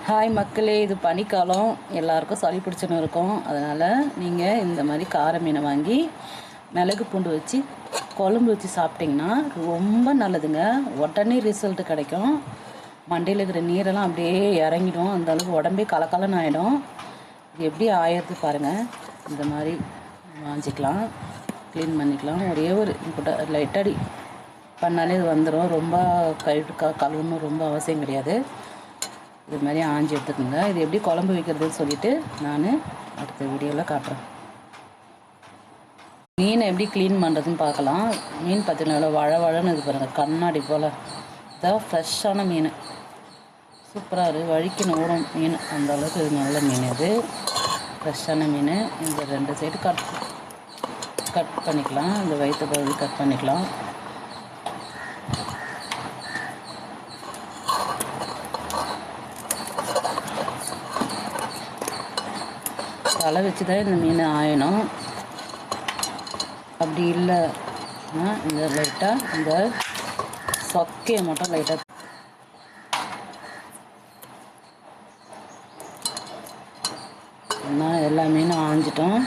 Hi மக்களே, இது பனிக்காலம், எல்லாருக்கும் சளி பிடிச்சுன்னு இருக்கும். அதனால் நீங்கள் இந்த மாதிரி கார மீனை வாங்கி மிளகு பூண்டு வச்சு குழம்பு வச்சு சாப்பிட்டிங்கன்னா ரொம்ப நல்லதுங்க. உடனே ரிசல்ட்டு கிடைக்கும். மண்டையில் இருக்கிற நீரெல்லாம் அப்படியே இறங்கிடும். அந்த அளவுக்கு உடம்பே கலக்கலன்னு ஆகிடும். இது எப்படி ஆயிடுது பாருங்கள். இந்த மாதிரி வாங்கிக்கலாம், க்ளீன் பண்ணிக்கலாம். ஒரே ஒரு லைட்டடி பண்ணாலே இது வந்துடும். ரொம்ப கழுவணும் ரொம்ப அவசியம் கிடையாது. இது மாதிரி ஆஞ்சி எடுத்துக்கோங்க. இது எப்படி குழம்பு வைக்கிறதுன்னு சொல்லிவிட்டு நான் அடுத்த வீடியோவில் காட்டுறேன். மீனை எப்படி க்ளீன் பண்ணுறதுன்னு பார்க்கலாம். மீன் பார்த்தீங்கன்னா வழன்னு இது பாருங்கள், கண்ணாடி போல். இதான் ஃப்ரெஷ்ஷான மீன், சூப்பராக இருக்குது. வழிக்கு ஓடும் மீன், அந்த அளவுக்கு இது நல்ல மீன். இது ஃப்ரெஷ்ஷான மீன். இந்த 2 சைடு கட் பண்ணிக்கலாம். இந்த வயிற்று பகுதி கட் பண்ணிக்கலாம். தலை வச்சு தான் இந்த மீன் ஆயணும். அப்படி இல்லைன்னா இந்த லைட்டாக இந்த சொக்கையை மட்டும் லைட்டாக எல்லா மீனும் ஆஞ்சிட்டோம்.